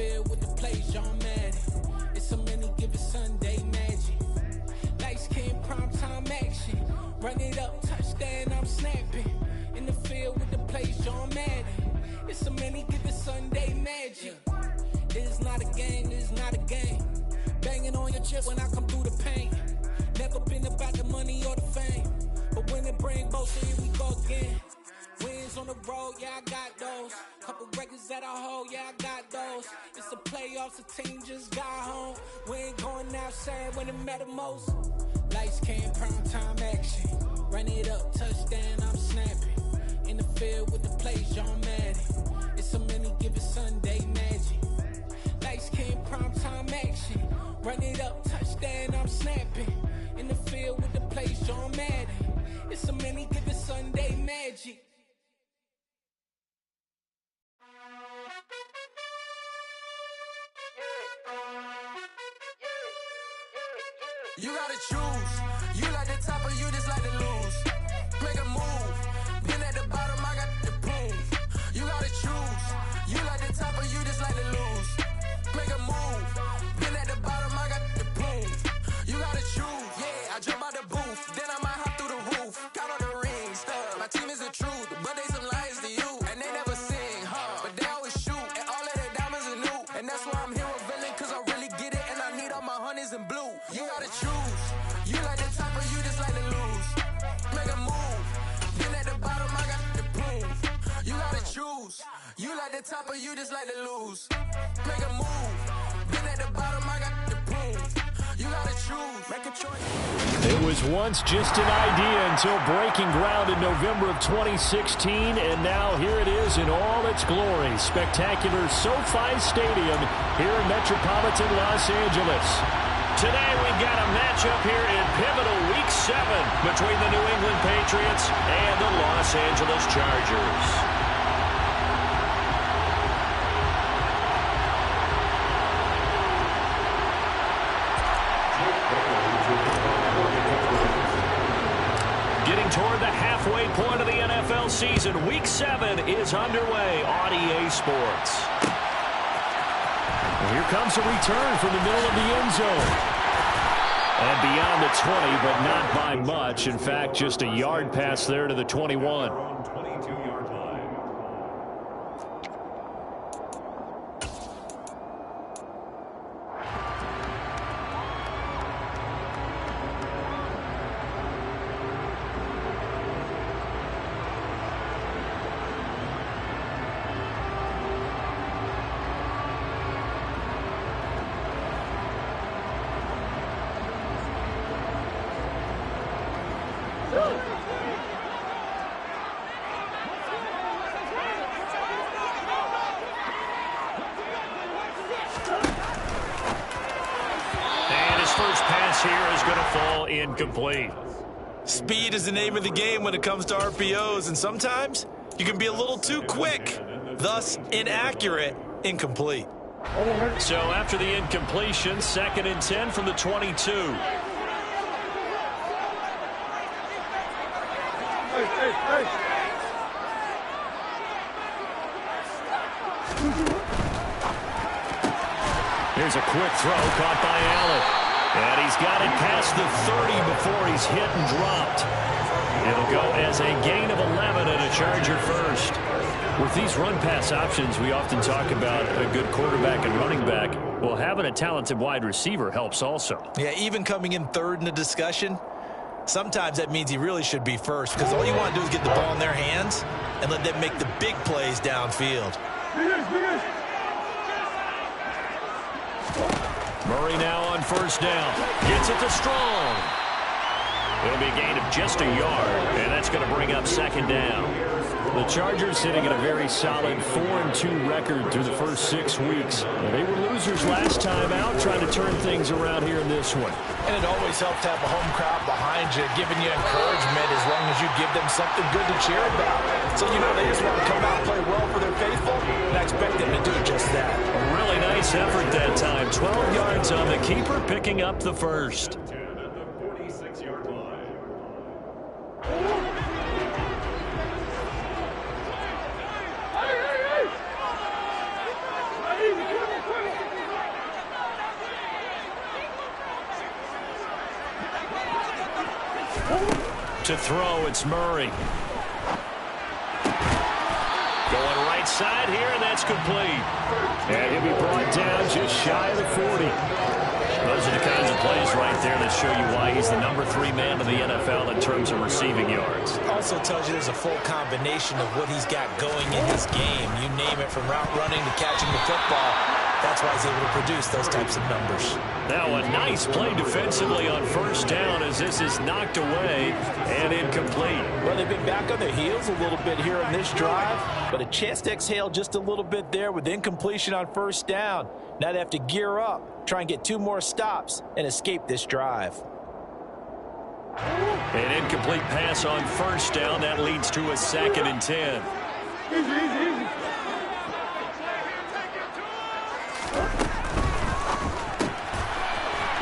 field with the plays, John Madden. It's a many given Sunday magic. Light skin, prime time action. Run it up, touchdown, I'm snapping. In the field with the plays, John Madden. It's a many given Sunday magic. It's not a game, it's not a game. Banging on your chest when I come through the pain. Never been about the money or the fame. But when it bring both, here we go again. Wins on the road, yeah, I got those. Couple records that I hold, yeah, I got those. It's the playoffs, the team just got home. We ain't going outside when it matter most. Lights came, prime time action. Run it up, touchdown, I'm snapping. In the field with the plays, John Madden. It's a many given Sunday magic. Lights came, prime time action. Run it up, touchdown, I'm snapping. In the field with the plays, John Madden. It's a many given Sunday magic. You gotta choose. You like the top or you just like to lose. Make a move. Been at the bottom, I got the prove. You gotta choose. You like the top or you just like to lose. Make a move. Been at the bottom, I got the prove. You gotta choose. Yeah, I jump out the booth. Then I might hop through the roof. Count on the rings. My team is the truth, but they some liars to you. And they never sing, but they always shoot. And all of their diamonds are new. And that's why I'm here with Villain, cause I really get it. And I need all my honeys in blue. You gotta choose. You like the top or you just like to lose. Make a move. Been at the bottom, I got the proof. You gotta choose. You like the top or you just like to lose. Make a move. Been at the bottom, I got the proof. You gotta choose. Make a choice. It was once just an idea until breaking ground in November of 2016, and now here it is in all its glory. Spectacular SoFi Stadium here in metropolitan Los Angeles. Today we've got a matchup here in pivotal Week 7 between the New England Patriots and the Los Angeles Chargers. Getting toward the halfway point of the NFL season, Week 7 is underway on EA Sports. And here comes a return from the middle of the end zone. And beyond the 20, but not by much. In fact, just a yard pass there to the 21. Incomplete. Speed is the name of the game when it comes to RPOs, and sometimes you can be a little too quick, thus inaccurate, incomplete. So after the incompletion, 2nd and 10 from the 22. Here's a quick throw caught by Allen. And he's got it past the 30 before he's hit and dropped. It'll go as a gain of 11 and a Charger first. With these run-pass options, we often talk about a good quarterback and running back. Well, having a talented wide receiver helps also. Yeah, even coming in third in the discussion, sometimes that means he really should be first, because all you want to do is get the ball in their hands and let them make the big plays downfield. Murray now on 1st down. Gets it to Strong. It'll be a gain of just a yard, and that's going to bring up 2nd down. The Chargers sitting at a very solid 4-2 record through the first 6 weeks. They were losers last time out, trying to turn things around here in this one. And it always helps to have a home crowd behind you, giving you encouragement as long as you give them something good to cheer about. So, you know, they just want to come out and play well for their faithful, and I expect them to do just that. A really nice effort that time. 12 yards on the keeper, picking up the first. To throw, it's Murray. Going right side here, and that's complete. And he'll be brought down just shy of the 40. Those are the kinds of plays right there that show you why he's the number 3 man in the NFL in terms of receiving yards. Also tells you there's a full combination of what he's got going in his game. You name it, from route running to catching the football. That's why he's able to produce those types of numbers. Now a nice play defensively on first down as this is knocked away and incomplete. Well, they've been back on their heels a little bit here in this drive, but a chance to exhale just a little bit there with incompletion on first down. Now they have to gear up, try and get 2 more stops, and escape this drive. An incomplete pass on first down. That leads to a 2nd and 10.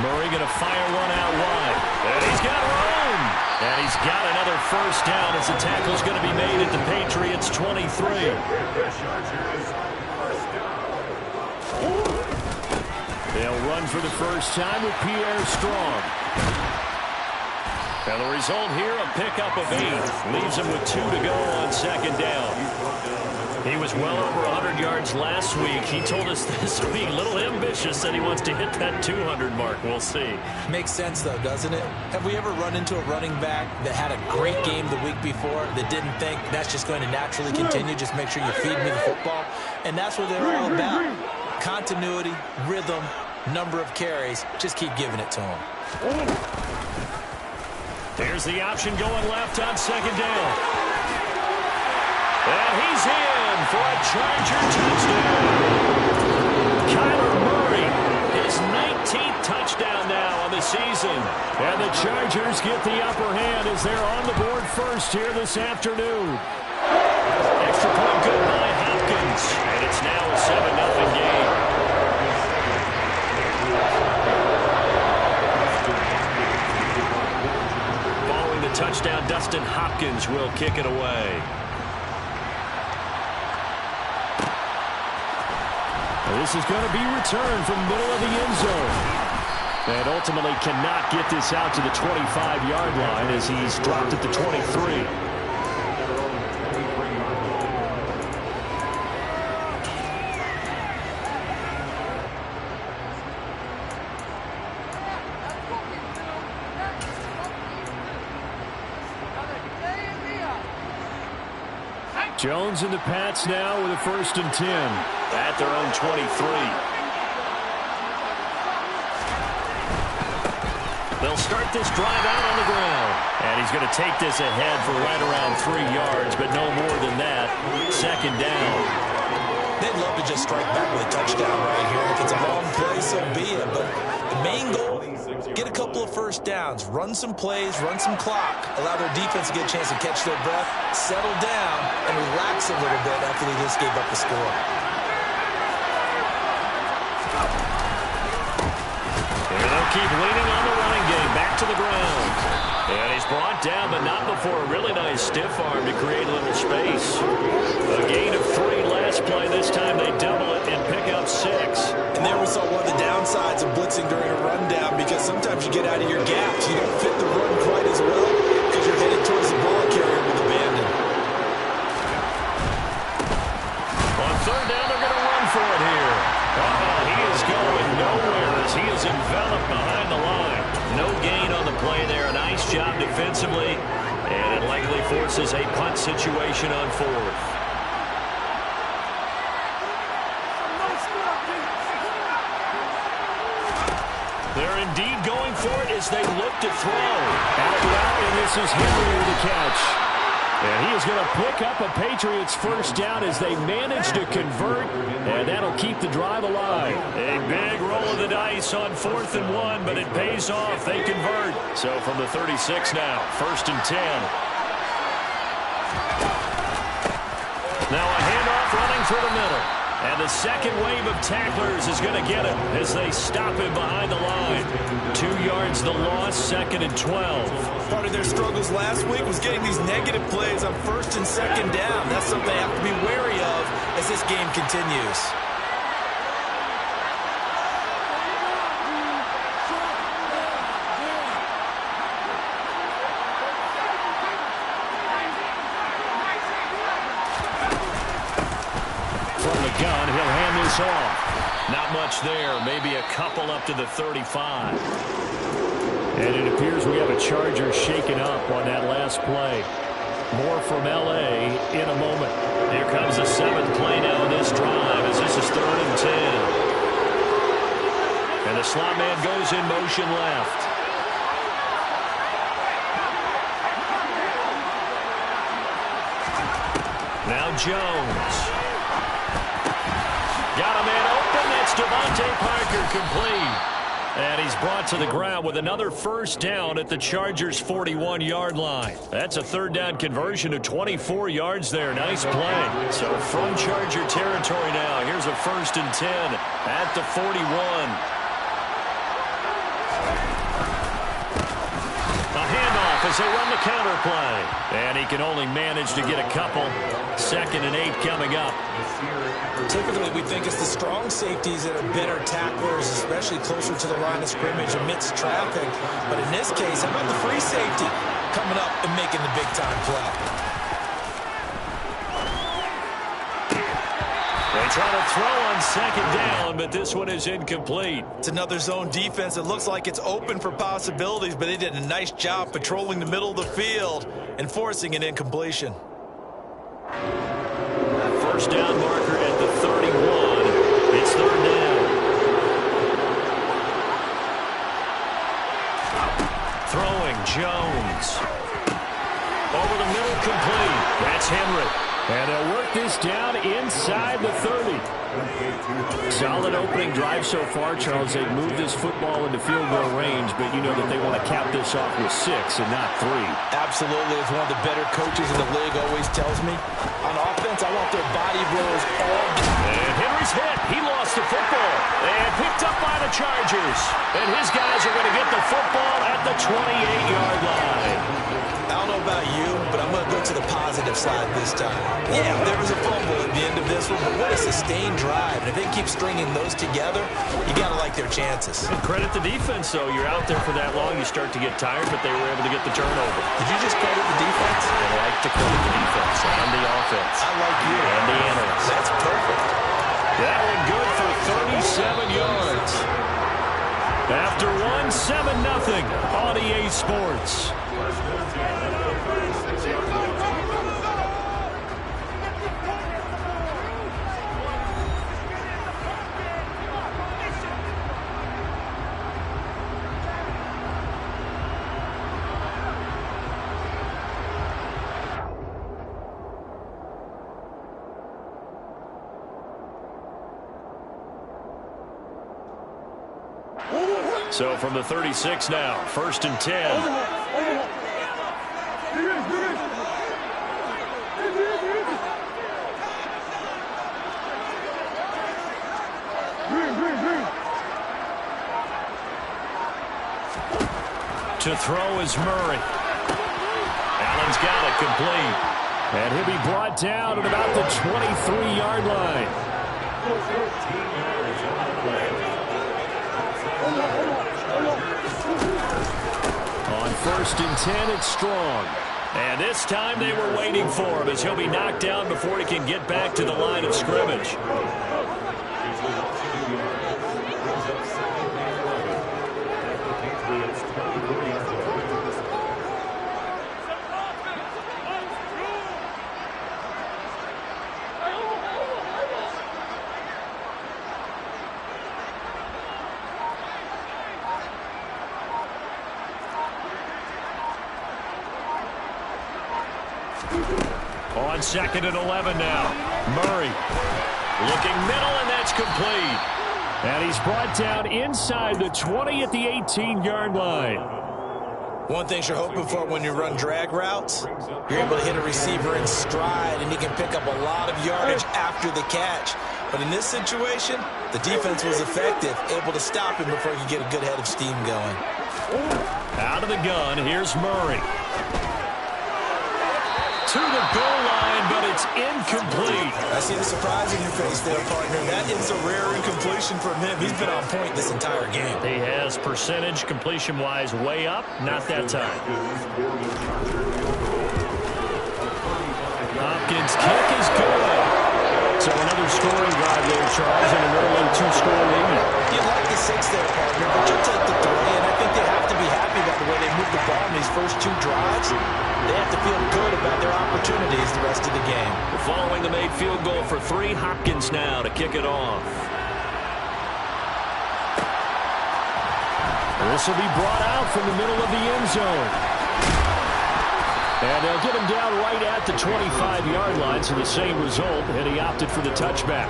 Murray going to fire one out wide. And he's got room. And he's got another first down as the tackle's going to be made at the Patriots' 23. They'll run for the first time with Pierre Strong. And the result here, a pickup of 8. Leaves him with 2 to go on 2nd down. He was well over 100 yards last week. He told us this week, a little ambitious, that he wants to hit that 200 mark. We'll see. Makes sense, though, doesn't it? Have we ever run into a running back that had a great game the week before that didn't think that's just going to naturally continue? Just make sure you feed me the football. And that's what they're all about. Continuity, rhythm, number of carries. Just keep giving it to him. There's the option going left on 2nd down. And he's in for a Charger touchdown. Kyler Murray, his 19th touchdown now on the season. And the Chargers get the upper hand as they're on the board first here this afternoon. Extra point good by Hopkins. And it's now a 7-0 game. Following the touchdown, Dustin Hopkins will kick it away. This is going to be returned from the middle of the end zone. And ultimately cannot get this out to the 25-yard line as he's dropped at the 23. Jones and the Pats now with a 1st and 10 at their own 23. They'll start this drive out on the ground. And he's going to take this ahead for right around 3 yards, but no more than that. 2nd down. They'd love to just strike back with a touchdown right here. If it's a long play, so be it. But the main goal, get a couple of first downs, run some plays, run some clock, allow their defense to get a chance to catch their breath, settle down, and relax a little bit after they just gave up the score. And they'll keep leaning on the running game. Back to the ground. And he's brought down, but not before a really nice stiff arm to create a little space. A gain of 3 last play. This time they double it and pick up 6. And there we saw one of the downsides of blitzing during a rundown, because sometimes you get out of your gaps. You don't fit the run quite as well because you're headed towards the ball carrier with abandon. On 3rd down, they're going to run for it here. He is going nowhere as he is enveloped behind the line. No gain on the play there. A nice job defensively, and it likely forces a punt situation on 4th. They're indeed going for it as they look to throw. Out route, and this is Henry with the catch. And he is going to pick up a Patriots first down as they manage to convert, and that'll keep the drive alive. A big roll of the dice on 4th and 1, but it pays off. They convert. So from the 36 now, 1st and 10. Now a handoff running through the middle. And the second wave of tacklers is going to get him as they stop him behind the line. 2 yards the loss, 2nd and 12. Part of their struggles last week was getting these negative plays on 1st and 2nd down. That's something they have to be wary of as this game continues. this off. Not much there. Maybe a couple up to the 35. And it appears we have a Charger shaken up on that last play. More from L.A. in a moment. Here comes the 7th play now in this drive as this is 3rd and 10. And the slot man goes in motion left. Now Jones. Got a man open. That's Devontae Parker complete. And he's brought to the ground with another first down at the Chargers' 41-yard line. That's a 3rd down conversion of 24 yards there. Nice play. So from Charger territory now, here's a 1st and 10 at the 41. A handoff as they run the counter play. And he can only manage to get a couple. 2nd and 8 coming up. Typically, we think it's the strong safeties that are better tacklers, especially closer to the line of scrimmage amidst traffic. But in this case, how about the free safety coming up and making the big-time play? They try to throw on 2nd down, but this one is incomplete. It's another zone defense. It looks like it's open for possibilities, but they did a nice job patrolling the middle of the field and forcing an incompletion. First down marker at the 31. It's 3rd down. Throwing Jones. Over the middle, complete. That's Henry. And they'll work this down inside the 30. Solid opening drive so far, Charles. They've moved this football into field goal range, but you know that they want to cap this off with 6 and not 3. Absolutely. As one of the better coaches in the league always tells me, on offense, I want their body blows all day. And Henry's hit. He lost the football. And picked up by the Chargers. And his guys are going to get the football at the 28-yard line. I don't know about you, but I'm going to go to the positive side this time. Yeah, there was a fumble at the end of this one, but what a sustained drive. And if they keep stringing those together, you got to like their chances. And credit the defense, though. You're out there for that long, you start to get tired, but they were able to get the turnover. Did you just credit the defense? I like to credit the defense and the offense. I like you. And the analysts. That's perfect. That one good for 37 yards. After 7-0 on EA Sports. So from the 36 now, 1st and 10. To throw is Murray. Allen's got it complete. And he'll be brought down at about the 23-yard line. On 1st and 10, it's Strong. And this time they were waiting for him as he'll be knocked down before he can get back to the line of scrimmage. On 2nd and 11 now. Murray looking middle, and that's complete. And he's brought down inside the 20 at the 18-yard line. One thing you're hoping for when you run drag routes, you're able to hit a receiver in stride, and he can pick up a lot of yardage after the catch. But in this situation, the defense was effective, able to stop him before he could get a good head of steam going. Out of the gun, here's Murray. To the goal line, but it's incomplete. I see the surprise in your face there, partner. That is a rare incompletion from him. He's been on point this entire game. He has percentage completion-wise way up. Not that time. Hopkins' kick is good. So another scoring drive there, Charles, and an early two-score lead. You like the 6 there, partner, but you'll take the 3, and I think they have to be happy about the way they moved the ball in these first 2 drives. They have to feel good about their opportunities the rest of the game. Following the made field goal for 3, Hopkins now to kick it off. This will be brought out from the middle of the end zone. And they'll get him down right at the 25-yard line, so the same result, and he opted for the touchback.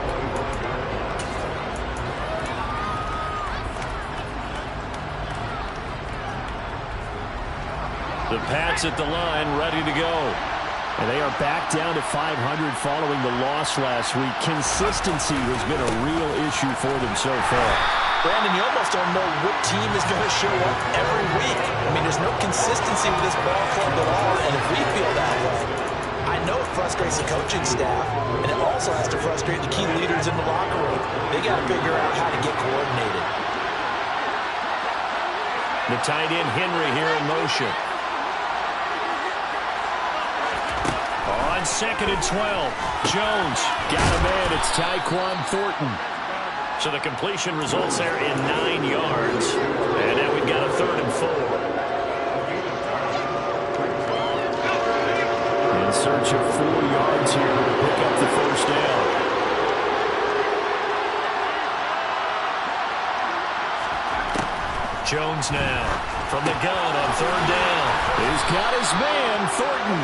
The Pats at the line, ready to go. And they are back down to 500 following the loss last week. Consistency has been a real issue for them so far. Brandon, you almost don't know what team is going to show up every week. I mean, there's no consistency with this ball club at all, and if we feel that way, I know it frustrates the coaching staff, and it also has to frustrate the key leaders in the locker room. They got to figure out how to get coordinated. The tight end Henry here in motion. On 2nd and 12, Jones got a man. It's Tyquan Thornton. So the completion results there in 9 yards. And now we've got a 3rd and 4. In search of 4 yards here to pick up the first down. Jones now from the gun on 3rd down. He's got his man, Thornton.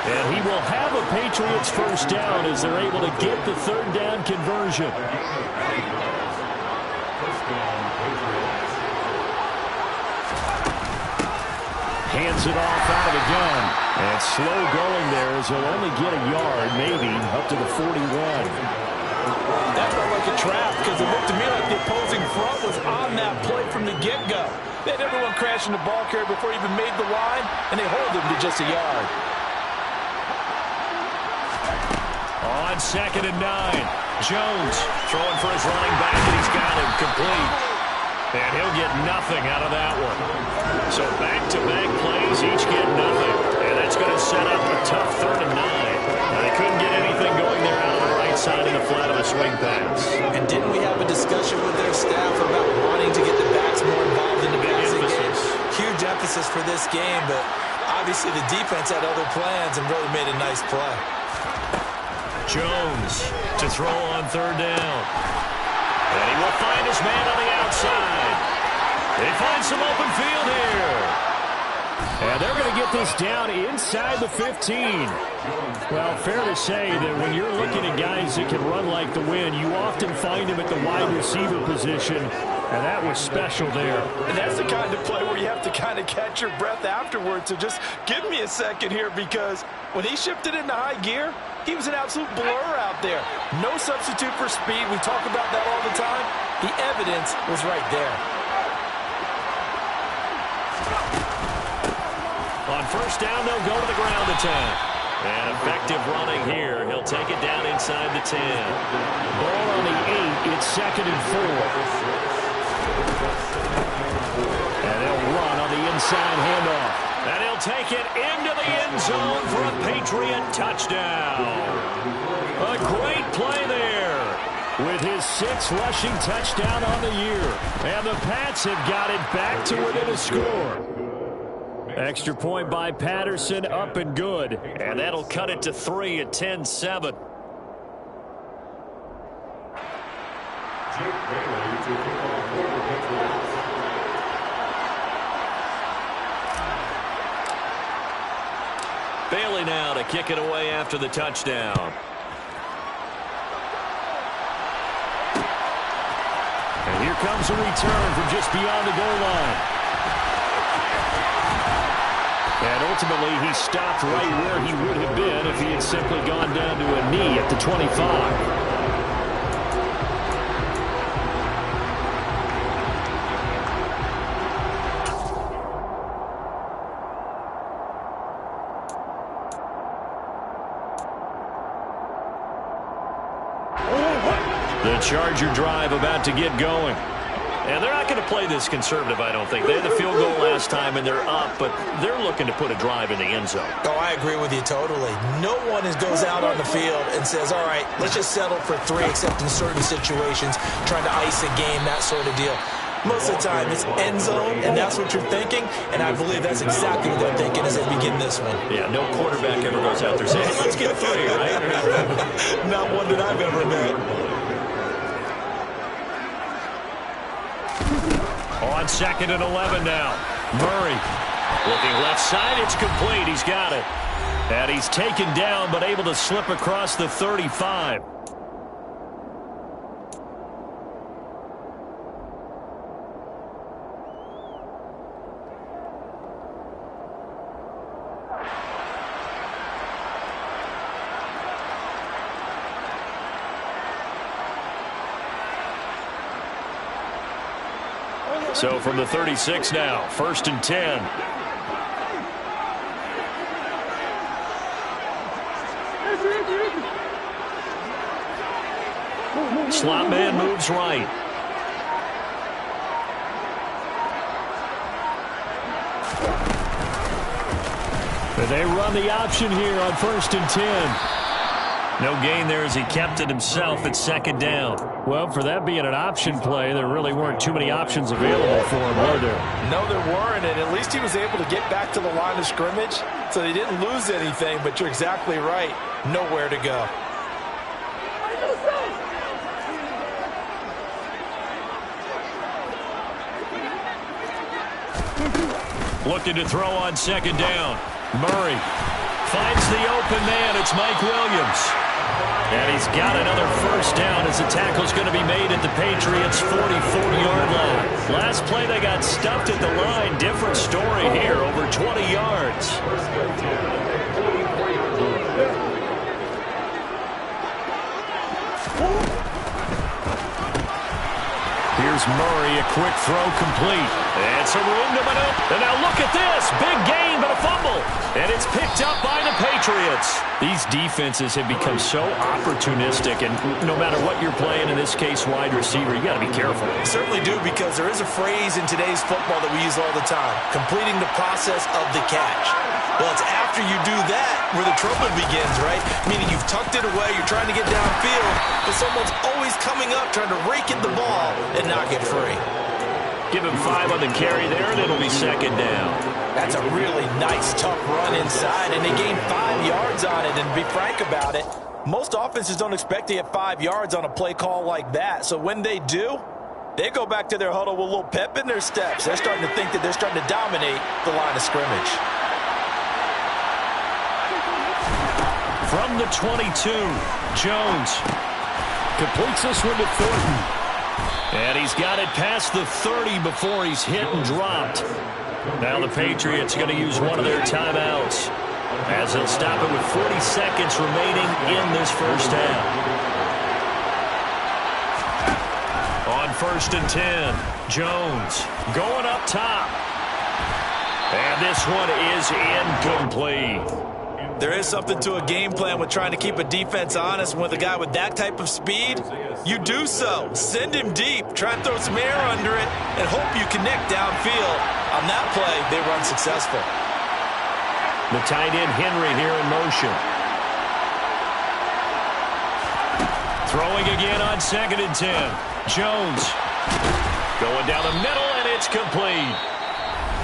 And he will have a Patriots first down as they're able to get the 3rd down conversion. Hands it off out of the gun. And slow going there as he'll only get a yard, maybe, up to the 41. That felt like a trap because it looked to me like the opposing front was on that play from the get-go. They had everyone crashing the ball carrier before he even made the line, and they hold him to just a yard. On 2nd and 9, Jones throwing for his running back, and he's got him complete. And he'll get nothing out of that one. So back-to-back plays, each get nothing. And that's going to set up a tough 3rd and 9. Now, they couldn't get anything going there out of the right side in the flat of a swing pass. And didn't we have a discussion with their staff about wanting to get the backs more involved in the passing game? Huge emphasis for this game, but obviously the defense had other plans and really made a nice play. Jones to throw on 3rd down. And he will find his man on the outside. They find some open field here. And they're going to get this down inside the 15. Well, fair to say that when you're looking at guys that can run like the wind, you often find them at the wide receiver position. And that was special there. And that's the kind of play where you have to kind of catch your breath afterwards. So just give me a second here, because when he shifted into high gear, he was an absolute blur out there. No substitute for speed. We talk about that all the time. The evidence was right there. On 1st down, they'll go to the ground attack. And effective running here. He'll take it down inside the 10. Ball on the 8. It's 2nd and 4. And they'll run on the inside handoff. And he'll take it into the end zone for a Patriot touchdown. A great play there with his 6th rushing touchdown on the year. And the Pats have got it back to within a score. Extra point by Patterson, up and good. And that'll cut it to 3 at 10-7. Bailey now to kick it away after the touchdown. And here comes a return from just beyond the goal line. And ultimately, he stopped right where he would have been if he had simply gone down to a knee at the 25. The Charger drive about to get going. And they're not going to play this conservative, I don't think. They had the field goal last time, and they're up, but they're looking to put a drive in the end zone. Oh, I agree with you totally. No one goes out on the field and says, all right, let's just settle for 3, except in certain situations, trying to ice a game, that sort of deal. Most of the time, it's end zone, and that's what you're thinking, and I believe that's exactly what they're thinking as they begin this one. Yeah, no quarterback ever goes out there saying, hey, let's get 3, right? Not one that I've ever met. On 2nd and 11 now. Murray looking left side. It's complete. He's got it. And he's taken down, but able to slip across the 35. So from the 36 now, 1st and 10. Slot man moves right. But they run the option here on 1st and 10. No gain there as he kept it himself at 2nd down. Well, for that being an option play, there really weren't too many options available for him, were there? No, there weren't, and at least he was able to get back to the line of scrimmage, so they didn't lose anything, but you're exactly right. Nowhere to go. Looking to throw on 2nd down. Murray finds the open man. It's Mike Williams. And he's got another 1st down as the tackle's going to be made at the Patriots' 44-yard line. Last play, they got stuffed at the line. Different story here, over 20 yards. Here's Murray, a quick throw complete. And some room to maneuver. And now look at this. Big gain, but a fumble. And it's picked up by the Patriots. These defenses have become so opportunistic, and no matter what you're playing, in this case wide receiver, you got to be careful. You certainly do, because there is a phrase in today's football that we use all the time, completing the process of the catch. Well, it's after you do that where the trouble begins, right? Meaning you've tucked it away, you're trying to get downfield, but someone's always coming up trying to rake at the ball and not get free. Give him 5 on the carry there, and it'll be 2nd down. That's a really nice, tough run inside, and they gained 5 yards on it. And to be frank about it, most offenses don't expect to get 5 yards on a play call like that. So when they do, they go back to their huddle with a little pep in their steps. They're starting to think that they're starting to dominate the line of scrimmage. From the 22, Jones completes this one to Thornton. And he's got it past the 30 before he's hit and dropped. Now the Patriots are going to use one of their timeouts, as they'll stop it with 40 seconds remaining in this 1st half. On 1st and 10, Jones going up top. And this one is incomplete. There is something to a game plan with trying to keep a defense honest. With a guy with that type of speed, you do so. Send him deep, try and throw some air under it, and hope you connect downfield. On that play, they were unsuccessful. The tight end Henry here in motion. Throwing again on 2nd and 10. Jones going down the middle, and it's complete.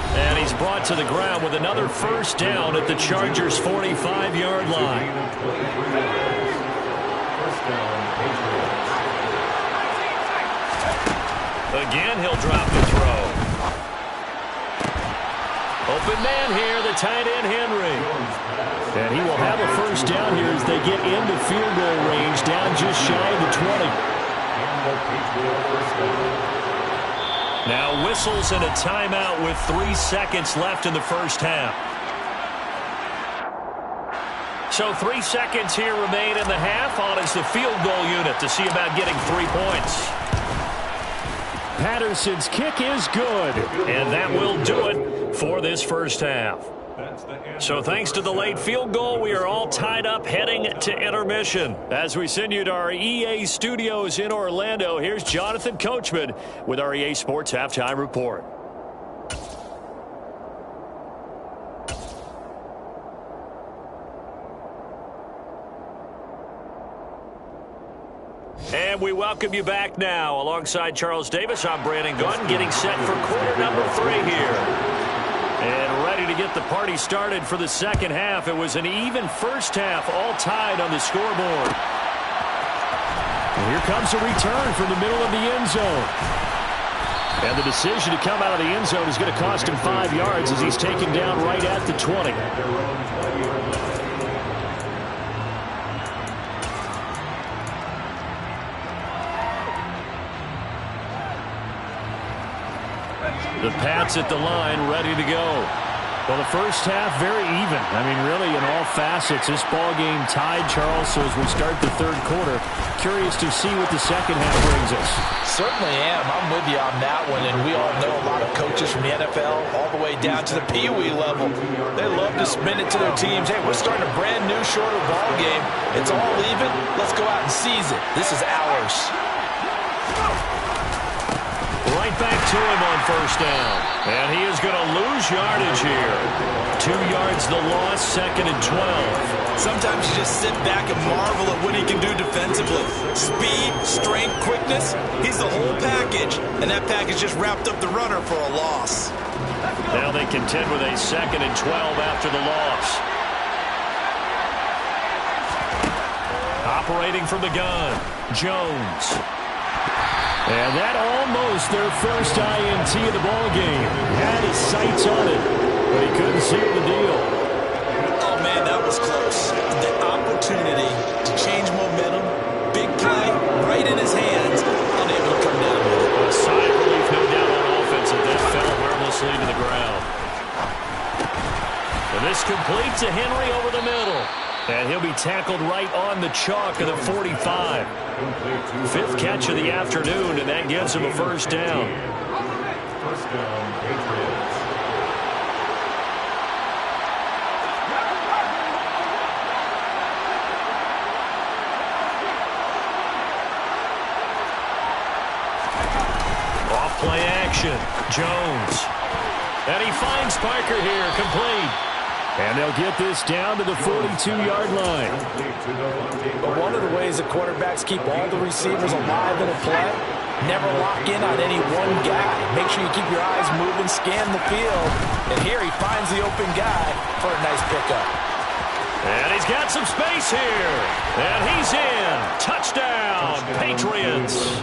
And he's brought to the ground with another 1st down at the Chargers' 45-yard line. Again, he'll drop the throw. Open man here, the tight end Henry. And he will have a 1st down here as they get into field goal range, down just shy of the 20. Now whistles and a timeout with 3 seconds left in the 1st half. So 3 seconds here remain in the half. On is the field goal unit to see about getting 3 points. Patterson's kick is good, and that will do it for this 1st half. So thanks to the late field goal, we are all tied up heading to intermission. As we send you to our EA studios in Orlando, here's Jonathan Coachman with our EA Sports Halftime Report. And we welcome you back now. Alongside Charles Davis, I'm Brandon Gunn, getting set for quarter number 3 here. And ready to get the party started for the second half. It was an even first half, all tied on the scoreboard. And here comes a return from the middle of the end zone. And the decision to come out of the end zone is going to cost him 5 yards as he's taken down right at the 20. The Pats at the line, ready to go. Well, the first half, very even. I mean, really, in all facets, this ball game tied, Charles. So as we start the third quarter, curious to see what the second half brings us. Certainly am. I'm with you on that one. And we all know a lot of coaches from the NFL all the way down to the Pee Wee level. They love to spin it to their teams. Hey, we're starting a brand new, shorter ball game. It's all even. Let's go out and seize it. This is ours. Right back to him on first down. And he is going to lose yardage here. 2 yards the loss, 2nd and 12. Sometimes you just sit back and marvel at what he can do defensively. Speed, strength, quickness, he's the whole package. And that package just wrapped up the runner for a loss. Now they contend with a 2nd and 12 after the loss. Operating from the gun, Jones. And that almost their first INT of the ball game. Had his sights on it, but he couldn't seal the deal. Oh, man, that was close. The opportunity to change momentum, big play, right in his hands, unable to come down with it. A sigh of relief, no doubt, on offense, and that fell harmlessly to the ground. And this complete to Henry over the middle. And he'll be tackled right on the chalk of the 45. 5th catch of the afternoon, and that gives him a first down. First down, Patriots. Off play action, Jones. And he finds Parker here, complete. And they'll get this down to the 42-yard line. But one of the ways that quarterbacks keep all the receivers alive in a play, never lock in on any one guy. Make sure you keep your eyes moving, scan the field. And here he finds the open guy for a nice pickup. And he's got some space here. And he's in. Touchdown, Patriots.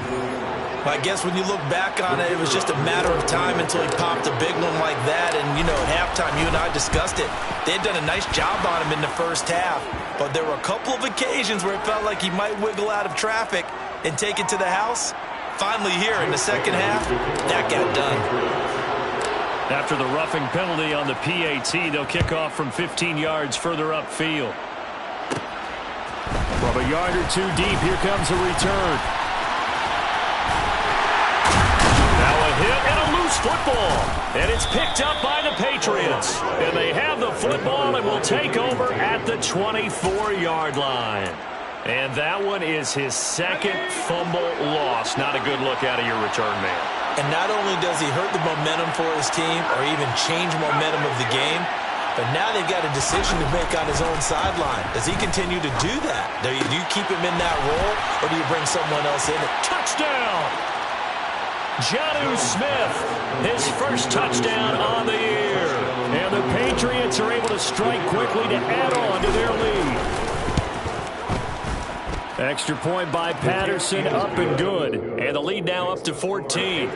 I guess when you look back on it, it was just a matter of time until he popped a big one like that. And, you know, at halftime, you and I discussed it. They had done a nice job on him in the first half. But there were a couple of occasions where it felt like he might wiggle out of traffic and take it to the house. Finally here in the second half, that got done. After the roughing penalty on the PAT, they'll kick off from 15 yards further upfield. From a yard or two deep, here comes a return. Hit and a loose football. And it's picked up by the Patriots. And they have the football and will take over at the 24-yard line. And that one is his 2nd fumble loss. Not a good look out of your return man. And not only does he hurt the momentum for his team or even change momentum of the game, but now they've got a decision to make on his own sideline. Does he continue to do that? Do you keep him in that role or do you bring someone else in it? Touchdown! Jonnu Smith, his first touchdown on the year. And the Patriots are able to strike quickly to add on to their lead. Extra point by Patterson, up and good. And the lead now up to 14.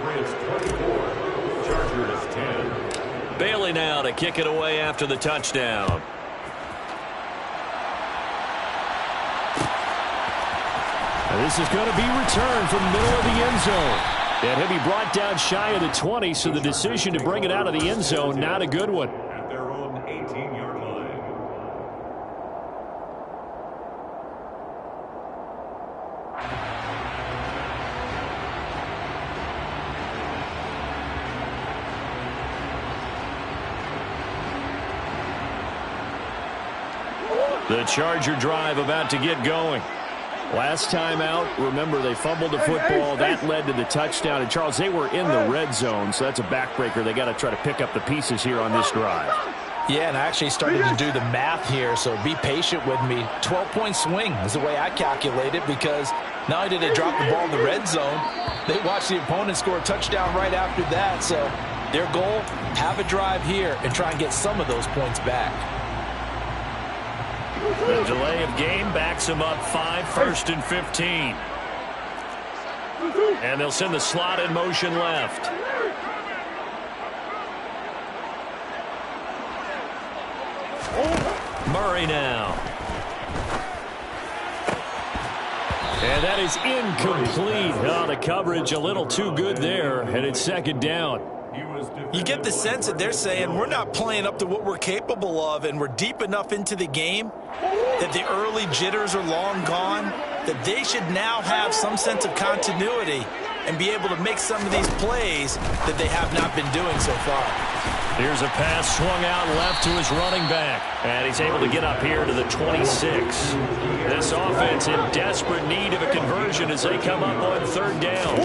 Bailey now to kick it away after the touchdown. And this is going to be returned from the middle of the end zone. And he'll be brought down shy of the 20, so the decision to bring it out of the end zone, not a good one. At their own 18-yard line. The Charger drive about to get going. Last time out, remember, they fumbled the football. That led to the touchdown. And, Charles, they were in the red zone, so that's a backbreaker. They got to try to pick up the pieces here on this drive. Yeah, and I actually started to do the math here, so be patient with me. 12-point swing is the way I calculate it, because not only did they drop the ball in the red zone, they watched the opponent score a touchdown right after that. So their goal, have a drive here and try and get some of those points back. The delay of game backs them up 5, 1st and 15. And they'll send the slot in motion left. Murray now. And that is incomplete. Oh, the coverage a little too good there, and it's 2nd down. You get the sense that they're saying we're not playing up to what we're capable of, and we're deep enough into the game that the early jitters are long gone, that they should now have some sense of continuity and be able to make some of these plays that they have not been doing so far. Here's a pass swung out left to his running back, and he's able to get up here to the 26. This offense in desperate need of a conversion as they come up on 3rd down.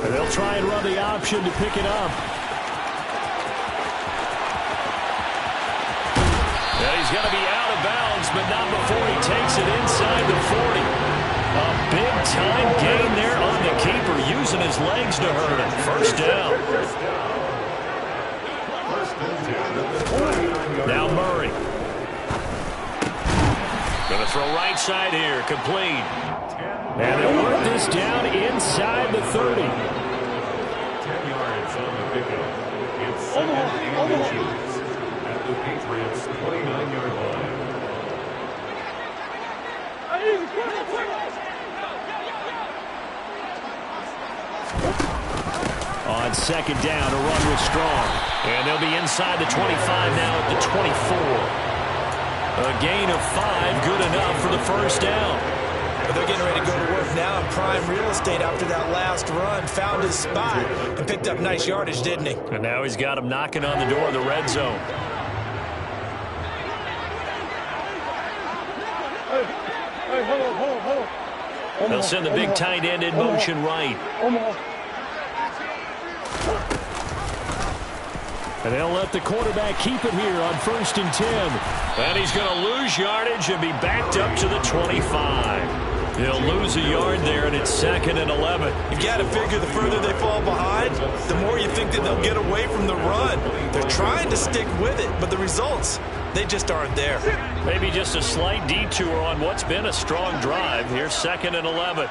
And they'll try and run the option to pick it up. And he's going to be out of bounds, but not before he takes it inside the 40. A big-time gain there on the keeper, using his legs to hurt him. 1st down. Now Murray. Going to throw right side here, complete. And they'll work this down inside the 30. 10 yards on the pickup. It's 2nd and inches at the Patriots' 29-yard line. On 2nd down, a run with Strong. And they'll be inside the 25 now at the 24. A gain of 5, good enough for the 1st down. But they're getting ready to go to work now in prime real estate after that last run. Found his spot and picked up nice yardage, didn't he? And now he's got him knocking on the door of the red zone. They'll send the big tight end in motion right. And they'll let the quarterback keep it here on 1st and 10. And he's going to lose yardage and be backed up to the 25. He'll lose a yard there, and it's 2nd and 11. You've got to figure the further they fall behind, the more you think that they'll get away from the run. They're trying to stick with it, but the results, they just aren't there. Maybe just a slight detour on what's been a strong drive. Here's 2nd and 11.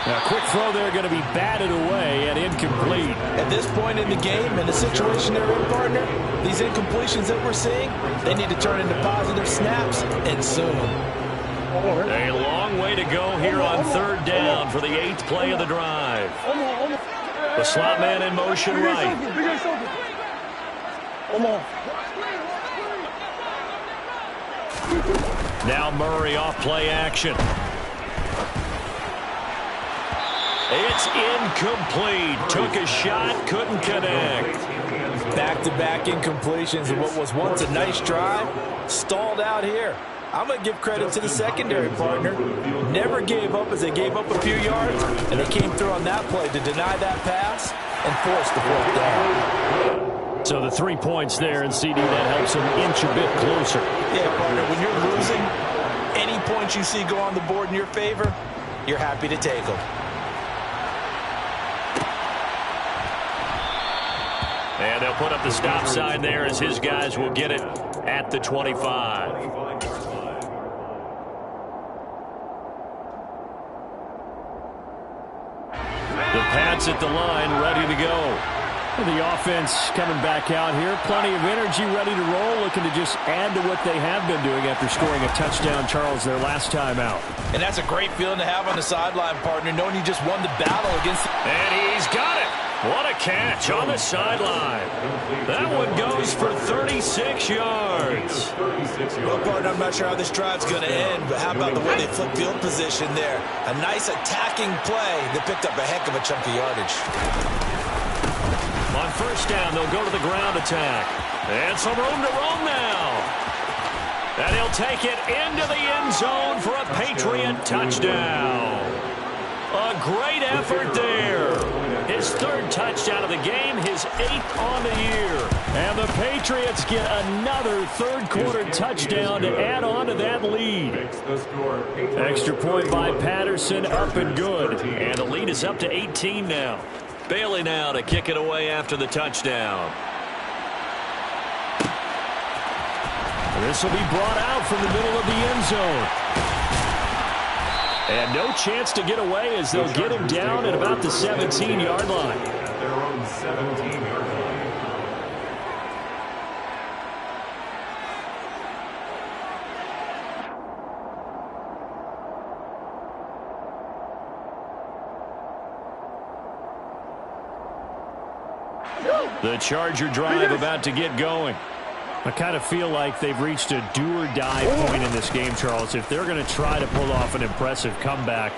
Now, quick throw there, going to be batted away and incomplete. At this point in the game, in the situation they're in, partner, these incompletions that we're seeing, they need to turn into positive snaps, and soon. A long way to go here on 3rd down for the 8th play of the drive. The slot man in motion right. Now Murray off play action. It's incomplete. Took a shot, couldn't connect. Back-to-back incompletions of what was once a nice drive, stalled out here. I'm going to give credit to the secondary partner. Never gave up as they gave up a few yards, and they came through on that play to deny that pass and force the 4th down. So the 3 points there, and CD, that helps them inch a bit closer. Yeah, partner, when you're losing, any points you see go on the board in your favor, you're happy to take them. And they'll put up the stop sign there as his guys will get it at the 25. The Pats at the line, ready to go. The offense coming back out here. Plenty of energy, ready to roll, looking to just add to what they have been doing after scoring a touchdown, Charles, their last time out. And that's a great feeling to have on the sideline, partner, knowing you just won the battle against... And he's got it. What a catch on the sideline. That one goes for 36 yards. Well, partner, I'm not sure how this drive's going to end, but how about the way they flip field position there? A nice attacking play that picked up a heck of a chunk of yardage. On first down, they'll go to the ground attack. And some room to roam now. And he'll take it into the end zone for a Patriot touchdown. A great effort there. His third touchdown of the game, his 8th on the year. And the Patriots get another third-quarter touchdown to add on to that lead. Extra point by Patterson, up and good. And the lead is up to 18 now. Bailey now to kick it away after the touchdown. This will be brought out from the middle of the end zone. And no chance to get away as they'll get him down at about the 17-yard line. At their own 17-yard line. The Charger drive about to get going. I kind of feel like they've reached a do-or-die point in this game, Charles. If they're going to try to pull off an impressive comeback,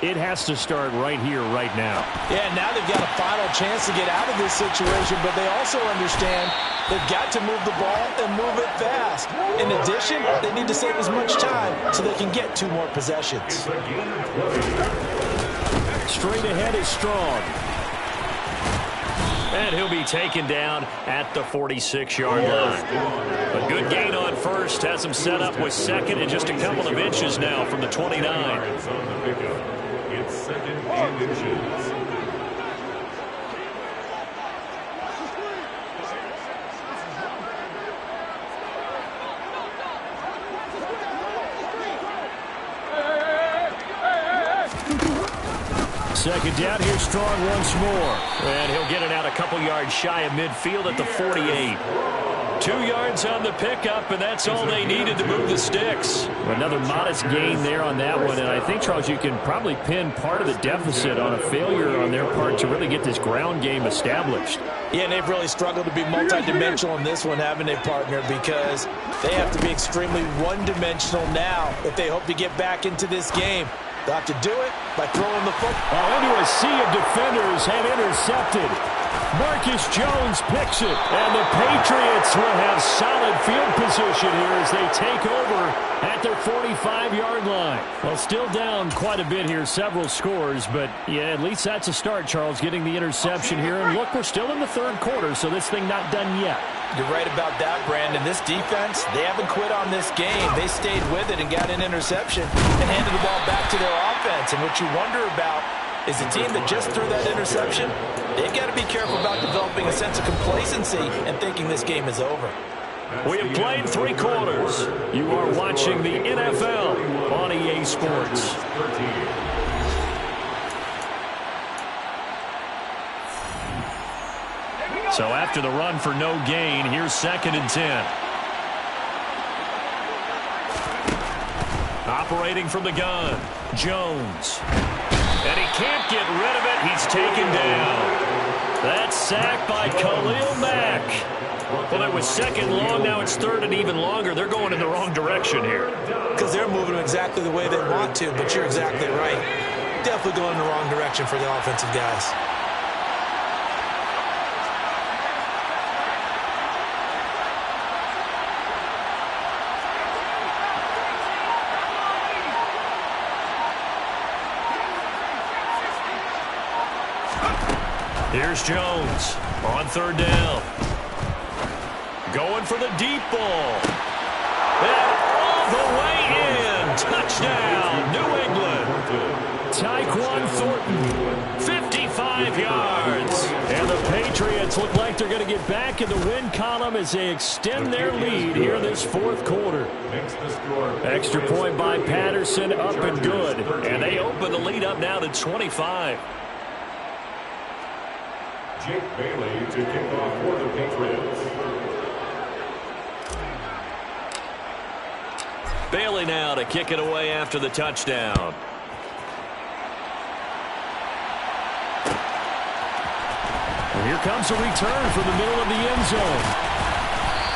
it has to start right here, right now. Yeah, now they've got a final chance to get out of this situation, but they also understand they've got to move the ball and move it fast. In addition, they need to save as much time so they can get 2 more possessions. Straight ahead is Strong. And he'll be taken down at the 46-yard line. A good gain on first has him set up with second and just a couple of inches now from the 29. It's second and inches. Second down, here's Strong once more. And he'll get it out a couple yards shy of midfield at the 48. 2 yards on the pickup, and that's all they needed to move the sticks. Another modest gain there on that one, and I think, Charles, you can probably pin part of the deficit on a failure on their part to really get this ground game established. Yeah, and they've really struggled to be multidimensional in this one, haven't they, partner? Because they have to be extremely one-dimensional now if they hope to get back into this game. They'll have to do it by throwing the football. Into a sea of defenders and intercepted. Marcus Jones picks it, and the Patriots will have solid field position here as they take over at their 45-yard line. Well, still down quite a bit here, several scores, but yeah, at least that's a start, Charles, getting the interception here. And look, we're still in the third quarter, so this thing not done yet. You're right about that, Brandon. This defense, they haven't quit on this game. They stayed with it and got an interception and handed the ball back to their offense. And what you wonder about is the team that just threw that interception, they've got to be careful about developing a sense of complacency and thinking this game is over. We have played 3 quarters. You are watching the NFL on EA Sports. So after the run for no gain, here's 2nd and 10. Operating from the gun, Jones. And he can't get rid of it. He's taken down. That's sacked by Khalil Mack. Well, it was 2nd long. Now it's 3rd and even longer. They're going in the wrong direction here. Because they're moving exactly the way they want to, but you're exactly right. Definitely going in the wrong direction for the offensive guys. Here's Jones on 3rd down. Going for the deep ball. And all the way in. Touchdown, New England. Tyquan Thornton, 55 yards. And the Patriots look like they're going to get back in the win column as they extend their lead here in this 4th quarter. Extra point by Patterson, up and good. And they open the lead up now to 25. Jake Bailey to kick off for the Patriots. Bailey now to kick it away after the touchdown. And here comes a return from the middle of the end zone.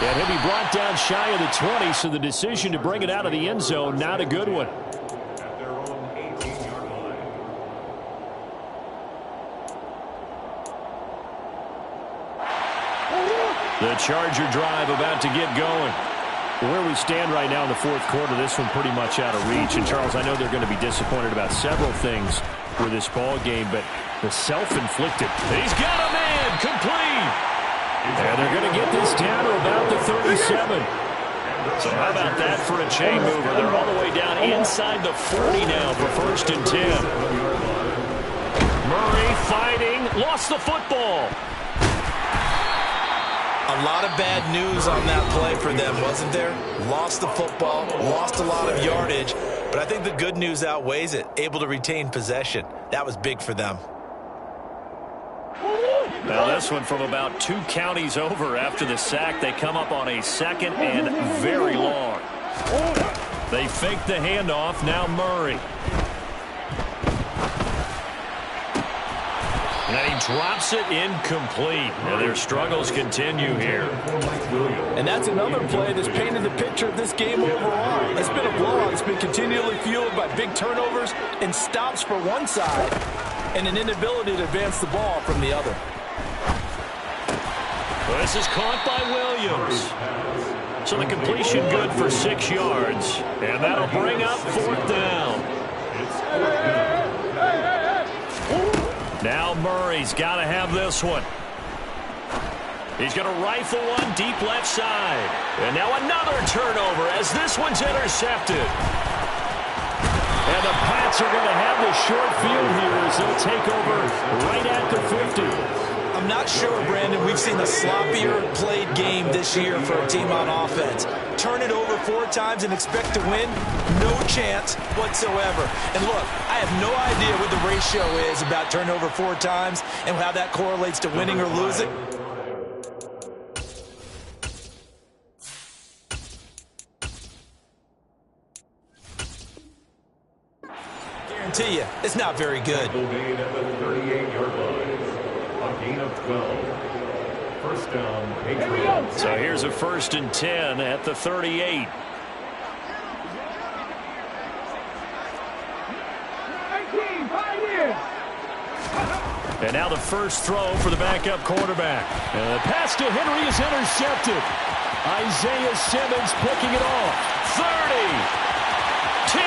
And he'll be brought down shy of the 20, so the decision to bring it out of the end zone, not a good one. At their own 18-yard line. The Charger drive about to get going. Where we stand right now in the fourth quarter, this one pretty much out of reach. And, Charles, I know they're going to be disappointed about several things with this ball game, but the self-inflicted. He's got a man complete. And they're going to get this down to about the 37. So how about that for a chain mover? They're all the way down inside the 40 now for 1st and 10. Murray fighting, lost the football. A lot of bad news on that play for them, wasn't there? Lost the football, lost a lot of yardage, but I think the good news outweighs it. Able to retain possession. That was big for them. Now this one from about 2 counties over after the sack. They come up on a 2nd and very long. They fake the handoff. Now Murray. And he drops it incomplete. Now their struggles continue here. And that's another play that's painted the picture of this game overall. It's been a blowout. It's been continually fueled by big turnovers and stops for one side and an inability to advance the ball from the other. This is caught by Williams. So the completion good for 6 yards. And that'll bring up 4th down. Now Murray's got to have this one. He's going to rifle one deep left side. And now another turnover as this one's intercepted. And the Pats are going to have the short field here as they'll take over right at the 50. I'm not sure, Brandon, we've seen a sloppier played game this year for a team on offense. Turn it over 4 times and expect to win? No chance whatsoever. And look, I have no idea what the ratio is about turnover 4 times and how that correlates to winning or losing. Guarantee you, it's not very good. Will gain at the 38-yard line. A gain of 12. 1st down, Patriots. So here's a 1st and 10 at the 38. And now the first throw for the backup quarterback. And the pass to Henry is intercepted. Isaiah Simmons picking it off. 30, 10,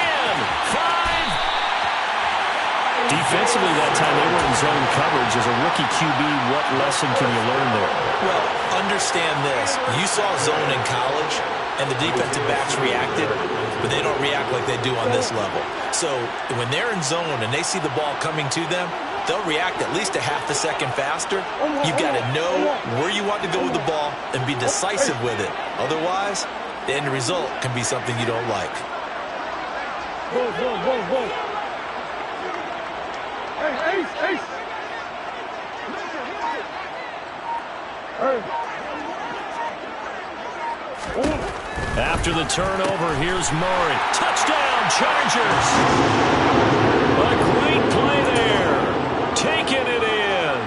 5. Defensively that time they were in zone coverage. As a rookie QB, what lesson can you learn there? Well, understand this. You saw zone in college, and the defensive backs reacted, but they don't react like they do on this level. So when they're in zone and they see the ball coming to them, they'll react at least a half a second faster. You've got to know where you want to go with the ball and be decisive with it. Otherwise, the end result can be something you don't like. After the turnover, here's Murray. Touchdown, Chargers! A great play there. Taking it in.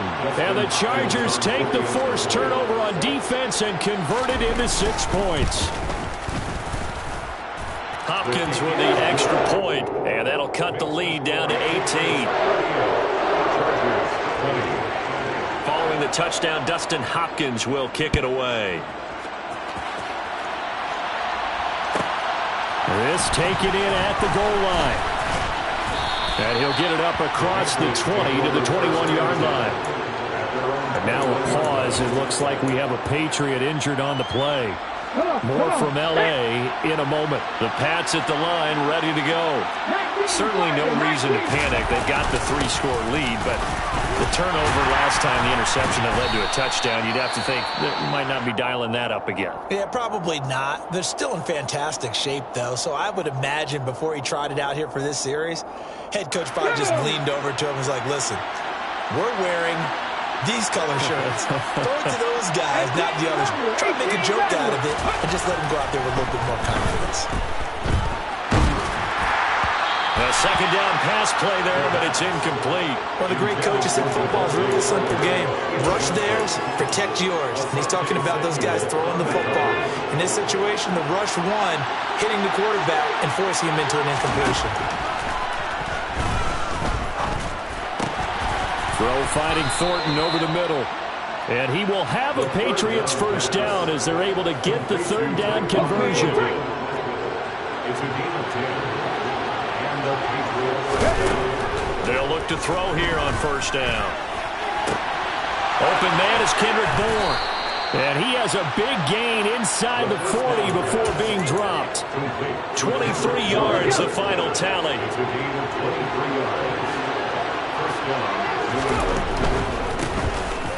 And the Chargers take the forced turnover on defense and convert it into 6 points. Hopkins with the extra point, and that'll cut the lead down to 18. Following the touchdown, Dustin Hopkins will kick it away. This taken in at the goal line. And he'll get it up across the 20 to the 21-yard line. And now a pause. It looks like we have a Patriot injured on the play. More from L.A. in a moment. The Pats at the line, ready to go. Certainly no reason to panic. They've got the 3-score lead, but the turnover last time, the interception that led to a touchdown, you'd have to think that you might not be dialing that up again. Yeah, probably not. They're still in fantastic shape, though, so I would imagine before he tried it out here for this series, head coach probably just leaned over to him and was like, listen, we're wearing these color shirts. Throw it to those guys, not the others. Try to make a joke out of it and just let them go out there with a little bit more confidence. A second down pass play there, but it's incomplete. Well, the great coaches said football is a really simple game. Rush theirs, protect yours. And he's talking about those guys throwing the football. In this situation, the rush one, hitting the quarterback and forcing him into an incompletion. Throw finding Thornton over the middle. And he will have a Patriots first down as they're able to get the third down conversion. It's a gain of 10. And the Patriots. They'll look to throw here on first down. Open man is Kendrick Bourne. And he has a big gain inside the 40 before being dropped. 23 yards, the final tally. It's a gain of 23 yards. First down.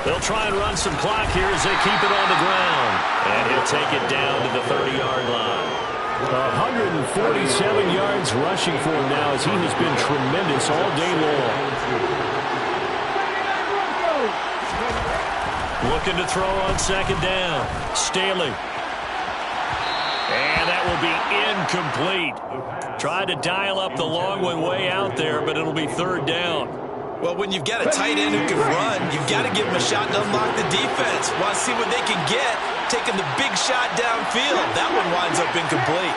They'll try and run some clock here as they keep it on the ground. And he'll take it down to the 30-yard line. 147 yards rushing for him now as he has been tremendous all day long. Looking to throw on second down. Staley. And that will be incomplete. Tried to dial up the long one way out there, but it'll be third down. Well, when you've got a tight end who can run, you've got to give him a shot to unlock the defense. Want to see what they can get, taking the big shot downfield. That one winds up incomplete.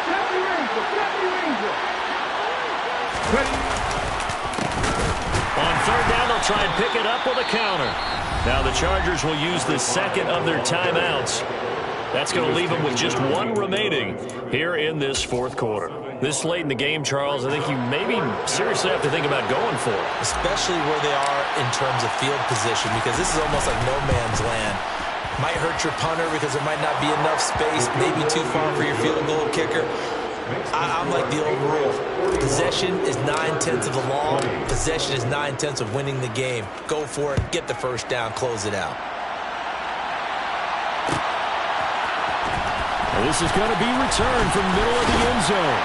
On third down, they'll try and pick it up with a counter. Now the Chargers will use the second of their timeouts. That's going to leave them with just one remaining here in this fourth quarter. This late in the game, Charles, I think you maybe seriously have to think about going for it. Especially where they are in terms of field position, because this is almost like no man's land. Might hurt your punter because there might not be enough space, maybe too far for your field goal kicker. I'm like the old rule. Possession is 9/10 of the law. Possession is 9/10 of winning the game. Go for it, get the first down, close it out. Well, this is going to be returned from the middle of the end zone.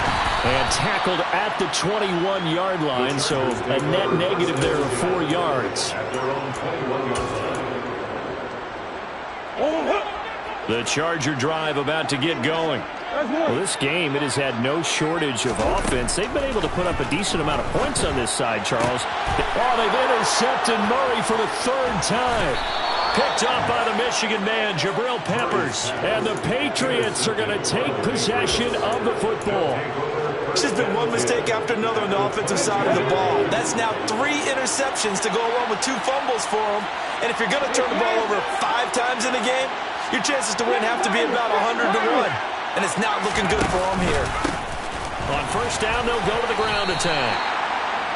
And tackled at the 21-yard line, so a net negative there of 4 yards. At their own 21-yard line. The Charger drive about to get going. Well, this game, it has had no shortage of offense. They've been able to put up a decent amount of points on this side, Charles. Oh, they've intercepted Murray for the third time. Picked up by the Michigan man, Jabril Peppers. And the Patriots are going to take possession of the football. It's just been one mistake after another on the offensive side of the ball. That's now 3 interceptions to go along with 2 fumbles for them. And if you're going to turn the ball over 5 times in a game, your chances to win have to be about 100-1. And it's not looking good for them here. On first down, they'll go to the ground attack.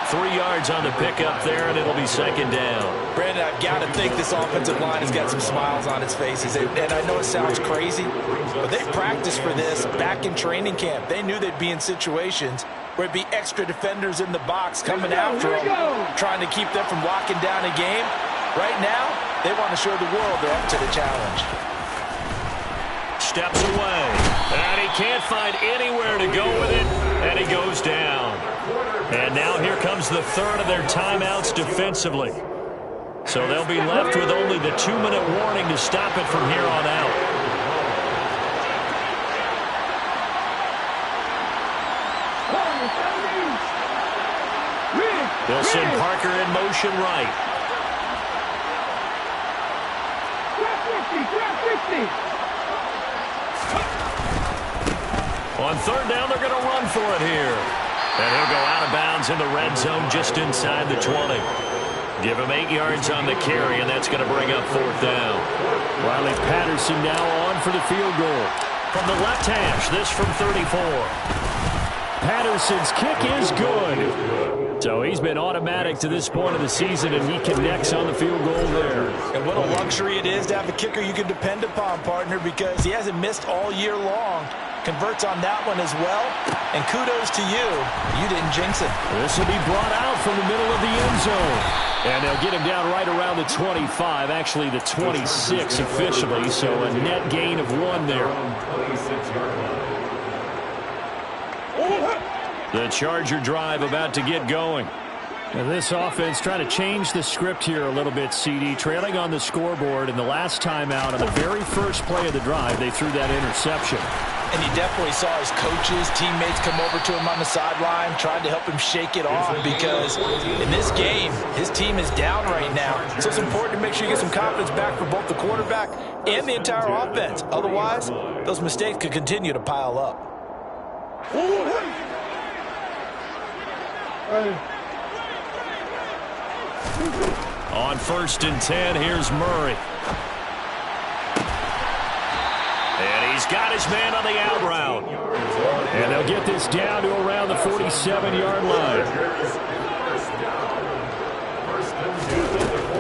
3 yards on the pickup there, and it'll be second down. Brandon, I've got to think this offensive line has got some smiles on its faces. And I know it sounds crazy, but they practiced for this back in training camp. They knew they'd be in situations where it'd be extra defenders in the box coming after them, trying to keep them from locking down a game. Right now, they want to show the world they're up to the challenge. Steps away, and he can't find anywhere to go with it, and he goes down. And now here comes the third of their timeouts defensively. So they'll be left with only the 2-minute warning to stop it from here on out. They'll send Parker in motion right. On third down, they're going to run for it here. And he'll go out of bounds in the red zone just inside the 20. Give him 8 yards on the carry, and that's going to bring up fourth down. Riley Patterson now on for the field goal. From the left hash, this from 34. Patterson's kick is good. So he's been automatic to this point of the season, and he connects on the field goal there. And what a luxury it is to have a kicker you can depend upon, partner, because he hasn't missed all year long. Converts on that one as well. And kudos to you. You didn't jinx it. This will be brought out from the middle of the end zone. And they'll get him down right around the 25, actually the 26 officially, so a net gain of 1 there. The Charger drive about to get going. And this offense trying to change the script here a little bit, CD. Trailing on the scoreboard, and the last time out on the very first play of the drive, they threw that interception. And you definitely saw his coaches, teammates come over to him on the sideline, trying to help him shake it off because in this game, his team is down right now. So it's important to make sure you get some confidence back for both the quarterback and the entire offense. Otherwise, those mistakes could continue to pile up. On 1st and 10, here's Murray. And he's got his man on the out route. And they'll get this down to around the 47-yard line.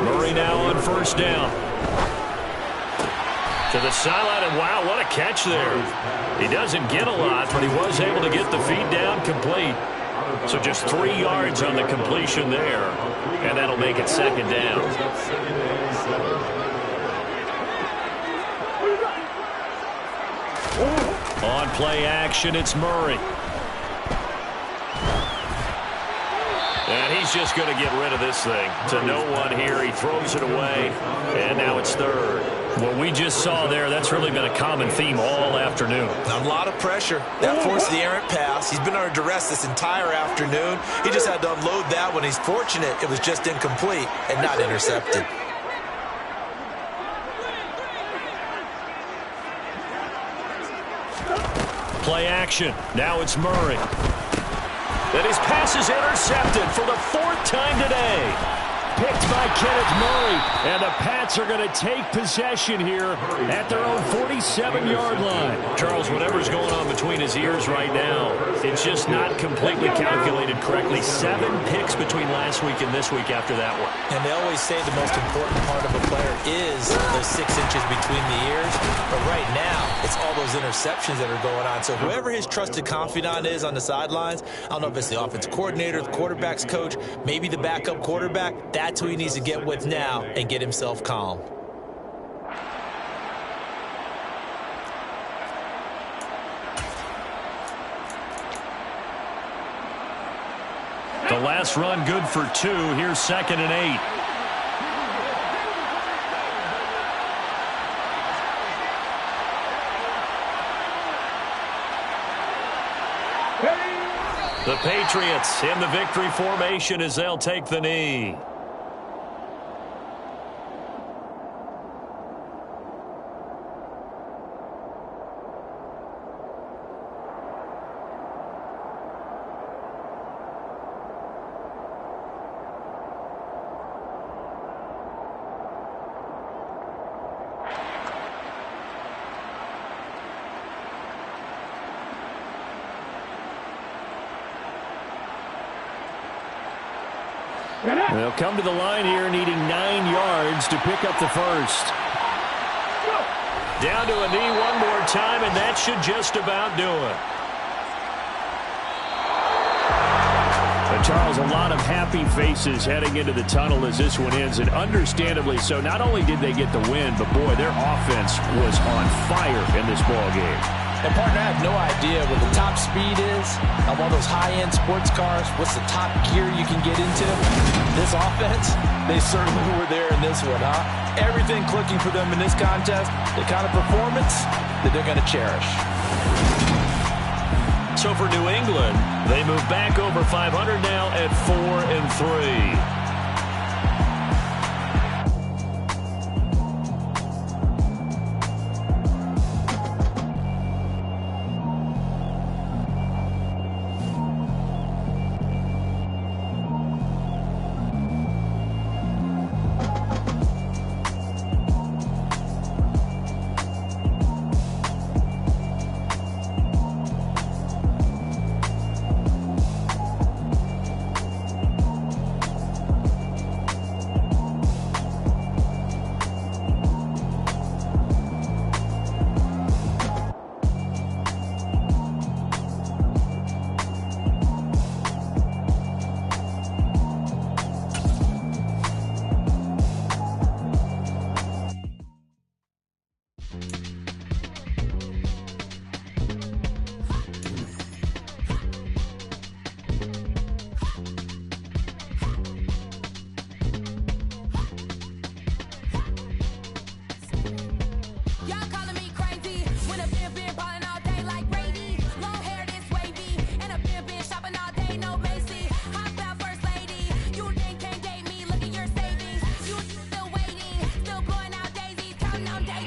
Murray now on 1st down. To the sideline, and wow, what a catch there. He doesn't get a lot, but he was able to get the feed down complete. So just 3 yards on the completion there, and that'll make it 2nd down. On play action, it's Murray. And he's just going to get rid of this thing. To no one here, he throws it away, and now it's 3rd. What we just saw there, that's really been a common theme all afternoon. A lot of pressure. That forced the errant pass. He's been under duress this entire afternoon. He just had to unload that one. He's fortunate it was just incomplete and not intercepted. Play action. Now it's Murray. And his pass is intercepted for the 4th time today. Picked by Kenneth Murray, and the Pats are going to take possession here at their own 47-yard line. Charles, whatever's going on between his ears right now, it's just not completely calculated correctly. 7 picks between last week and this week after that one. And they always say the most important part of a player is those 6 inches between the ears. But right now, it's all those interceptions that are going on. So whoever his trusted confidant is on the sidelines, I don't know if it's the offensive coordinator, the quarterback's coach, maybe the backup quarterback, that's who he needs to get with now and get himself calm. The last run good for 2. Here's 2nd and 8. The Patriots in the victory formation as they'll take the knee. They'll come to the line here needing 9 yards to pick up the 1st. Down to a knee one more time, and that should just about do it. And Charles, a lot of happy faces heading into the tunnel as this one ends, and understandably so. Not only did they get the win, but boy, their offense was on fire in this ball game. And, partner, I have no idea what the top speed is on one of those high-end sports cars. What's the top gear you can get into? This offense, they certainly were there in this one, huh? Everything clicking for them in this contest, the kind of performance that they're going to cherish. So for New England, they move back over 500 now at 4-3.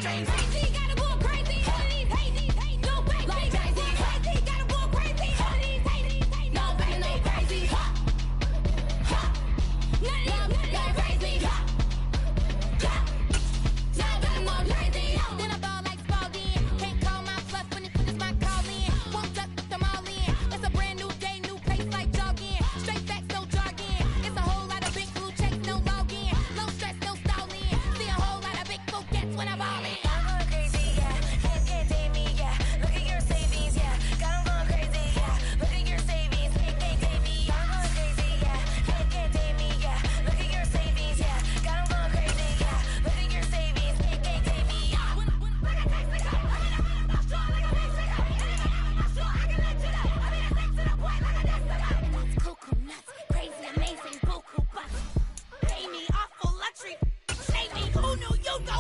Crazy, got a boy crazy. All of these hate, no fake. Like crazy, got a boy crazy. All of these hate, no fake, no crazy. None of these crazy. Now I'm more crazy. Then I ball like Spalding. Can't call my bluff when it's my call in. Won't duck them all in. It's a brand new day, new pace like jogging. Straight facts, no jargon. It's a whole lot of big blue checks, no login. No stress, no stalling. See a whole lot of big blue gets when I ball in. I'm going crazy, yeah. Can't tame me, yeah. Look at your savings, yeah. Got 'em going crazy, yeah. Look at your savings, can't tame me. I'm going crazy, yeah. Can't tame me, yeah. Look at your savings, yeah. Got 'em going crazy, yeah. Look at your savings, can't tame me. Like a text to go, I mean I'm not sure. Like a text to go, I'm not sure. I can let you know. I mean I text to the point like a text to go. It's cuckoo nuts, crazy, amazing, buku butts. Pay me awful luxury. Shame me, who knew you go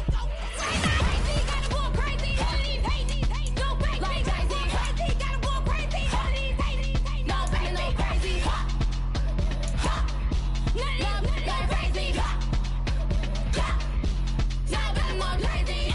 crazy, got a boy crazy. All of these hate, no fake. Like crazy, got a boy crazy. All of these hate, no fake, no crazy. None of these crazy. Now I'm more crazy.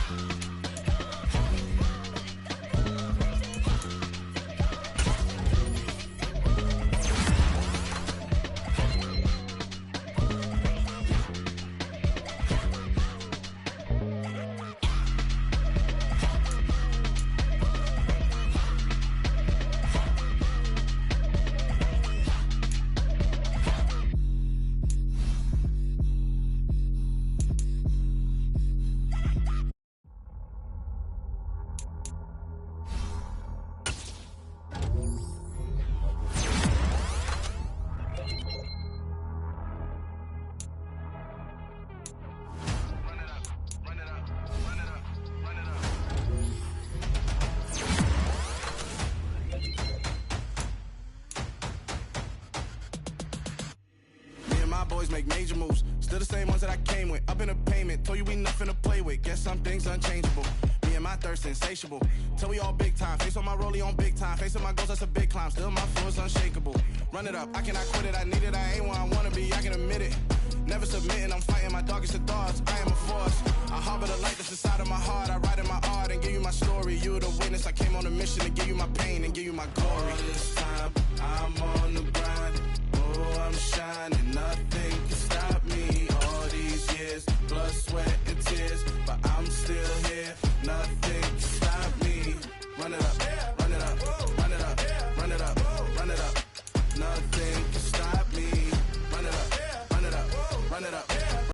Boys make major moves, still the same ones that I came with. Up in a payment, told you we nothing to play with. Guess some things unchangeable. Me and my thirst insatiable. Till we all big time. Face on my rollie on big time. Facing my goals, that's a big climb. Still my flow is unshakable. Run it up, I cannot quit it. I need it, I ain't where I wanna be. I can admit it. Never submitting, I'm fighting my darkest of thoughts. I am a force. I harbor the light that's inside of my heart. I write in my art and give you my story. You are the witness. I came on a mission to give you my pain and give you my glory.